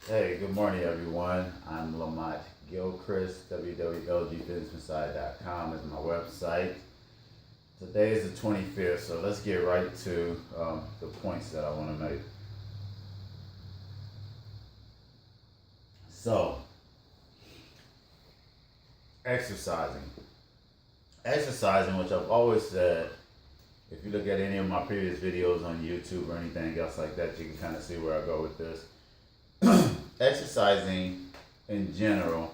Hey, good morning, everyone. I'm Lamont Gilchrist. www.L.G.Fit is my website. Today is the 25th, so let's get right to the points that I want to make. So, exercising. Exercising, which I've always said, if you look at any of my previous videos on YouTube or anything else like that, you can kind of see where I go with this. Exercising in general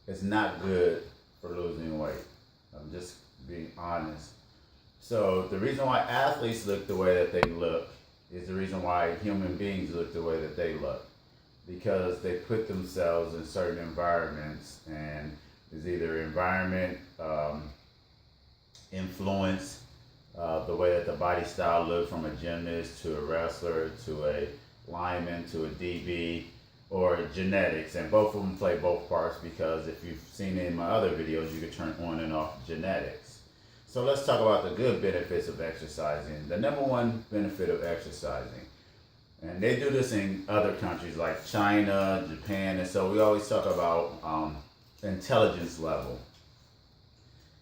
is not good for losing weight. I'm just being honest. So the reason why athletes look the way that they look is the reason why human beings look the way that they look. Because they put themselves in certain environments, and there's either environment influence, the way that the body style looks, from a gymnast to a wrestler to a lineman to a DB, or genetics, and both of them play both parts, because if you've seen it in my other videos, you can turn on and off genetics. So let's talk about the good benefits of exercising. The number one benefit of exercising, and they do this in other countries like China, Japan, and so we always talk about intelligence level.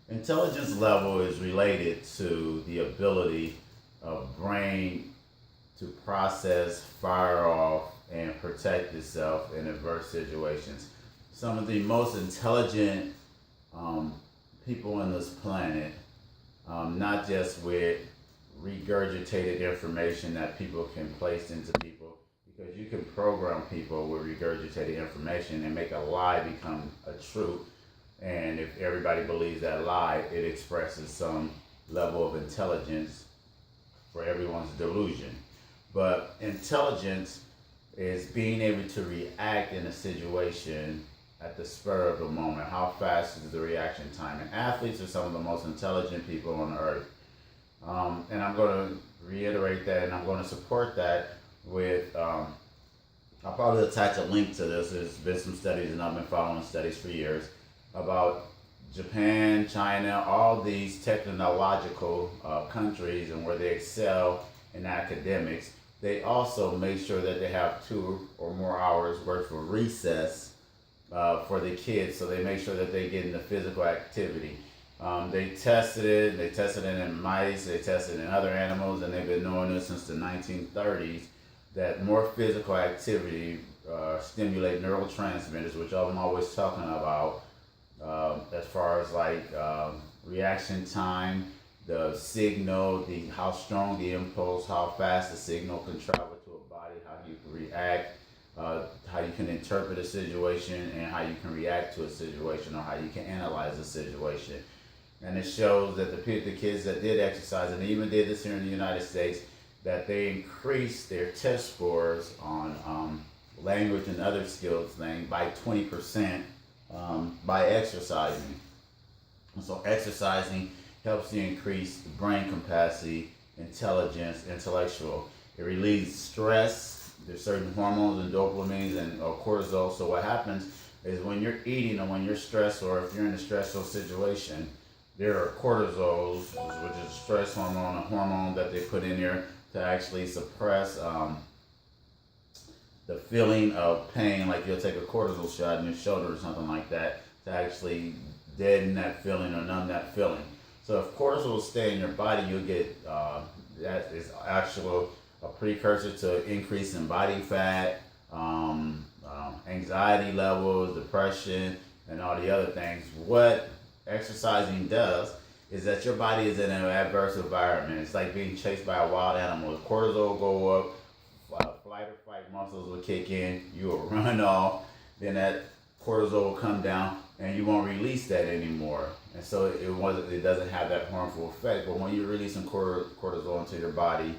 Intelligence level is related to the ability of brain to process, fire off, and protect itself in adverse situations. Some of the most intelligent people on this planet, not just with regurgitated information that people can place into people, because you can program people with regurgitated information and make a lie become a truth. And if everybody believes that lie, it expresses some level of intelligence for everyone's delusion. But intelligence is being able to react in a situation at the spur of the moment. How fast is the reaction time? And athletes are some of the most intelligent people on earth. And I'm going to reiterate that, and I'm going to support that with, I'll probably attach a link to this. There's been some studies, and I've been following studies for years, about Japan, China, all these technological countries, and where they excel in academics. They also make sure that they have 2 or more hours worth of recess for the kids, so they make sure that they get into physical activity. They tested it in mice, they tested it in other animals, and they've been doing this since the 1930s, that more physical activity stimulate neurotransmitters, which I'm always talking about, as far as like reaction time, the signal, how strong the impulse, how fast the signal can travel to a body, how you can react, how you can interpret a situation, and how you can react to a situation, or how you can analyze a situation. And it shows that the kids that did exercise, and they even did this here in the United States, that they increased their test scores on language and other skills thing by 20% by exercising. And so exercising helps you increase the brain capacity, intelligence, intellectual. It relieves stress. There's certain hormones and dopamines and cortisol. So what happens is when you're eating, or when you're stressed, or if you're in a stressful situation, there are cortisols, which is a stress hormone, a hormone that they put in there to actually suppress the feeling of pain. Like you'll take a cortisol shot in your shoulder or something like that to actually deaden that feeling or numb that feeling. So if cortisol stay in your body, you'll get that is actual a precursor to increase in body fat, anxiety levels, depression, and all the other things. What exercising does is that your body is in an adverse environment. It's like being chased by a wild animal. The cortisol go up, flight or fight muscles will kick in, you will run off, then that cortisol will come down, and you won't release that anymore. And so it doesn't have that harmful effect. But when you're releasing cortisol into your body,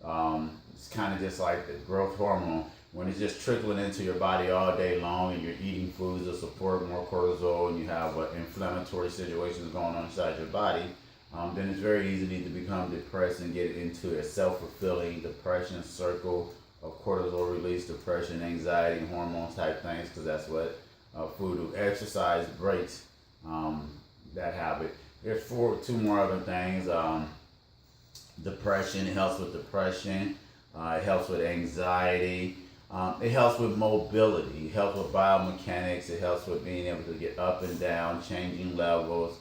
it's kind of just like the growth hormone. When it's just trickling into your body all day long, and you're eating foods that support more cortisol, and you have inflammatory situations going on inside your body, then it's very easy to become depressed and get into a self-fulfilling depression circle of cortisol release, depression, anxiety, hormones type things, because that's what food do. Exercise breaks that habit. There's 2 more other things. Depression, it helps with depression. It helps with anxiety. It helps with mobility. It helps with biomechanics. It helps with being able to get up and down, changing levels.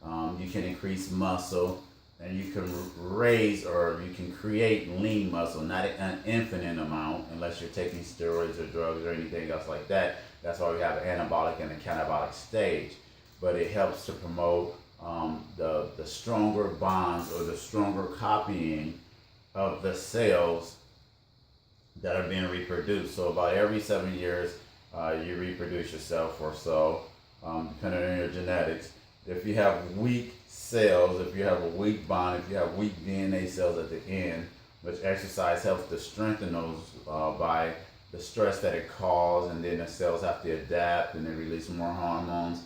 You can increase muscle, and you can raise or you can create lean muscle, not an infinite amount unless you're taking steroids or drugs or anything else like that. That's why we have an anabolic and a catabolic stage. But it helps to promote the stronger bonds or the stronger copying of the cells that are being reproduced. So about every 7 years, you reproduce yourself or so, depending on your genetics. If you have weak cells, if you have a weak bond, if you have weak DNA cells at the end, which exercise helps to strengthen those by the stress that it causes, and then the cells have to adapt and they release more hormones,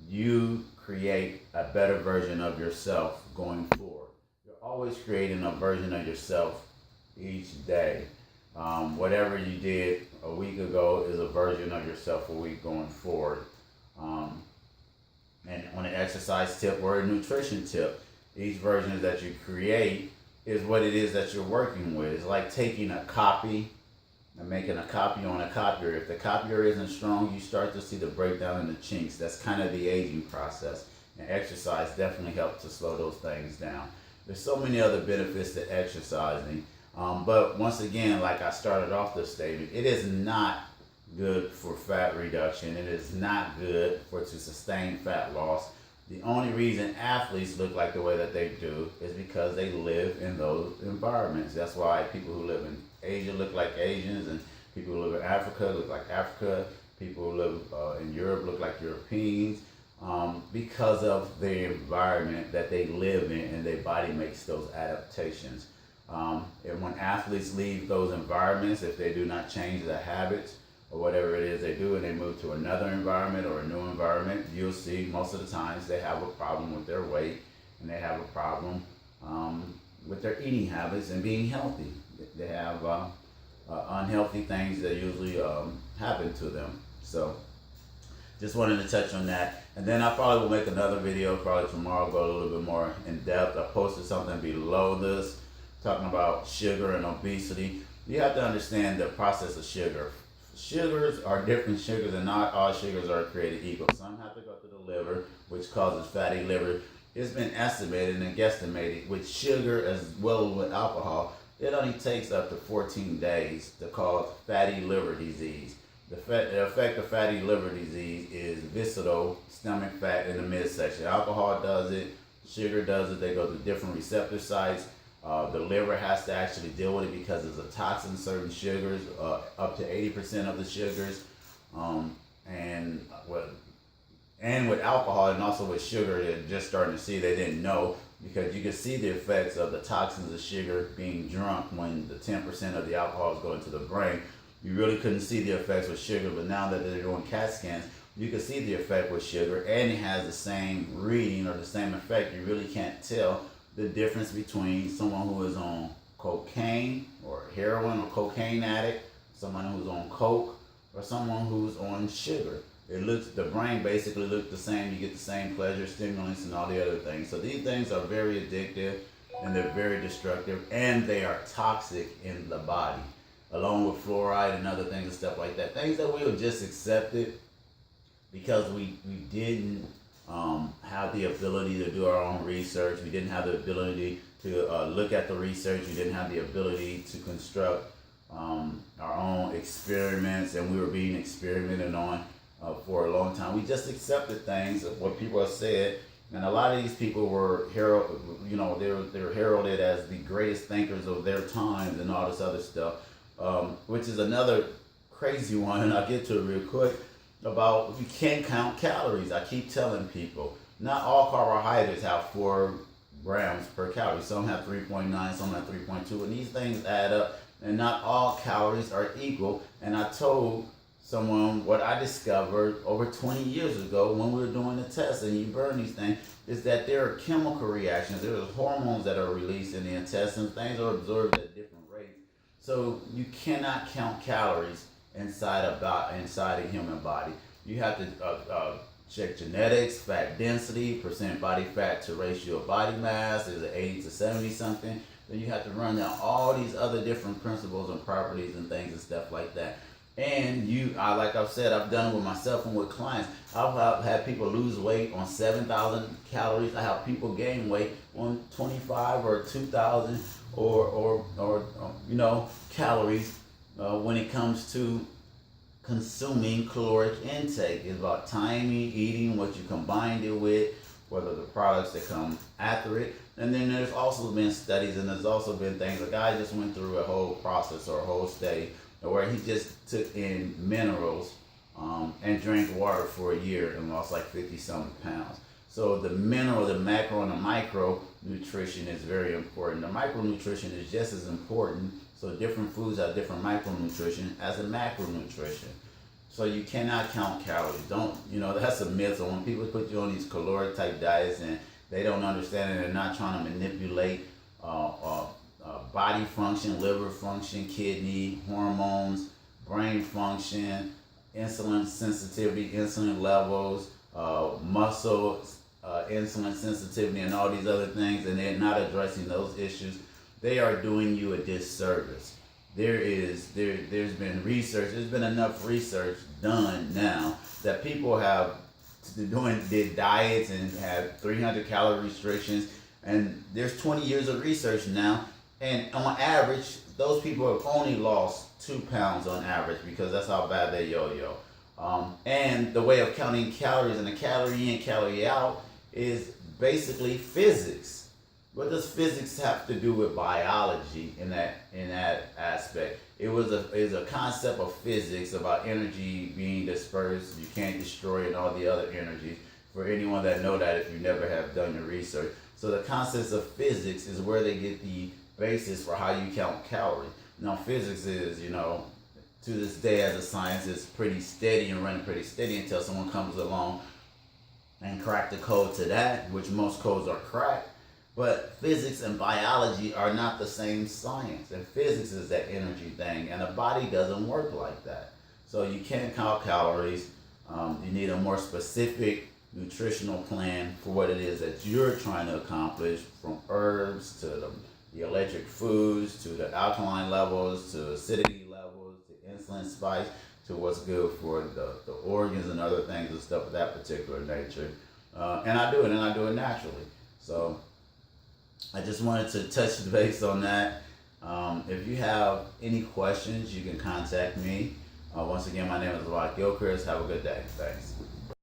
you create a better version of yourself going forward. You're always creating a version of yourself each day. Whatever you did a week ago is a version of yourself a week going forward. And on an exercise tip or a nutrition tip, each version that you create is what it is that you're working with. It's like taking a copy and making a copy on a copier. If the copier isn't strong, you start to see the breakdown in the chinks. That's kind of the aging process. And exercise definitely helps to slow those things down. There's so many other benefits to exercising. But once again, like I started off this statement, it is not good for fat reduction. It is not good to sustain fat loss. The only reason athletes look like the way that they do is because they live in those environments. That's why people who live in Asia look like Asians, and people who live in Africa look like Africa. People who live in Europe look like Europeans, because of the environment that they live in, and their body makes those adaptations. And when athletes leave those environments, if they do not change their habits or whatever it is they do, and they move to another environment or a new environment, you'll see most of the times they have a problem with their weight, and they have a problem with their eating habits and being healthy. They have unhealthy things that usually happen to them. So just wanted to touch on that. And then I probably will make another video, probably tomorrow, go a little bit more in depth. I posted something below this talking about sugar and obesity. You have to understand the process of sugar. Sugars are different sugars, and not all sugars are created equal. Some have to go to the liver, which causes fatty liver. It's been estimated and guesstimated with sugar as well as with alcohol, it only takes up to 14 days to cause fatty liver disease. The effect of fatty liver disease is visceral stomach fat in the midsection. Alcohol does it, sugar does it. They go to different receptor sites. The liver has to actually deal with it because it's a toxin, certain sugars, up to 80% of the sugars. And with alcohol and also with sugar, they're just starting to see, they didn't know, because you can see the effects of the toxins of sugar being drunk when the 10% of the alcohol is going to the brain. You really couldn't see the effects with sugar, but now that they're doing CAT scans, you can see the effect with sugar, and it has the same reading or the same effect. You really can't tell the difference between someone who is on cocaine or heroin or cocaine addict, someone who's on coke, or someone who's on sugar. The brain basically looks the same. You get the same pleasure, stimulants, and all the other things. So these things are very addictive, and they're very destructive, and they are toxic in the body, along with fluoride and other things and stuff like that. Things that we have just accepted because we didn't have the ability to do our own research. We didn't have the ability to look at the research. We didn't have the ability to construct our own experiments, and we were being experimented on for a long time. We just accepted things of what people have said, and a lot of these people were they were heralded as the greatest thinkers of their times and all this other stuff, which is another crazy one, and I'll get to it real quick. About you can't count calories. I keep telling people, not all carbohydrates have 4 grams per calorie. Some have 3.9, some have 3.2, and these things add up, and not all calories are equal. And I told someone what I discovered over 20 years ago when we were doing the test, and you burn these things, is that there are chemical reactions. There are hormones that are released in the intestines. Things are absorbed at different rates. So you cannot count calories inside a human body. You have to check genetics, fat density, percent body fat to ratio of body mass. Is it 80 to 70 something? then you have to run down all these other different principles and properties and things and stuff like that. And like I've said, I've done it with myself and with clients. I've had people lose weight on 7,000 calories. I have people gain weight on 25 or 2,000 or calories when it comes to consuming caloric intake. It's about timing, eating, what you combined it with, whether the products that come after it. And then there's also been studies, and there's also been things. A guy just went through a whole process or a whole study where he just took in minerals and drank water for a year and lost like 50-something pounds. So the mineral, the macro, and the micro nutrition is very important. The micronutrition is just as important. So different foods have different micronutrition as the macronutrition. So you cannot count calories. That's a myth. So when people put you on these caloric type diets and they don't understand it, they're not trying to manipulate body function, liver function, kidney, hormones, brain function, insulin sensitivity, insulin levels, muscle insulin sensitivity, and all these other things, and they're not addressing those issues, they are doing you a disservice. There's been research, there's been enough research done now that people have did diets and have 300 calorie restrictions, and there's 20 years of research now, and on average, those people have only lost 2 pounds on average, because that's how bad they yo-yo. And the way of counting calories and the calorie in, calorie out is basically physics. What does physics have to do with biology in that aspect? It was a concept of physics about energy being dispersed. You can't destroy it and all the other energies. For anyone that know that, if you never have done your research. So the concepts of physics is where they get the basis for how you count calories. Now physics is, to this day as a science, is pretty steady and running pretty steady until someone comes along and crack the code to that, which most codes are cracked. But physics and biology are not the same science. And physics is that energy thing, and the body doesn't work like that. So you can't count calories. You need a more specific nutritional plan for what it is that you're trying to accomplish, from herbs to the electric foods, to the alkaline levels, to acidity levels, to insulin spikes, to what's good for the organs and other things and stuff of that particular nature. And I do it naturally. So I just wanted to touch base on that. If you have any questions, you can contact me. Once again, my name is L.G.Fit. Have a good day. Thanks.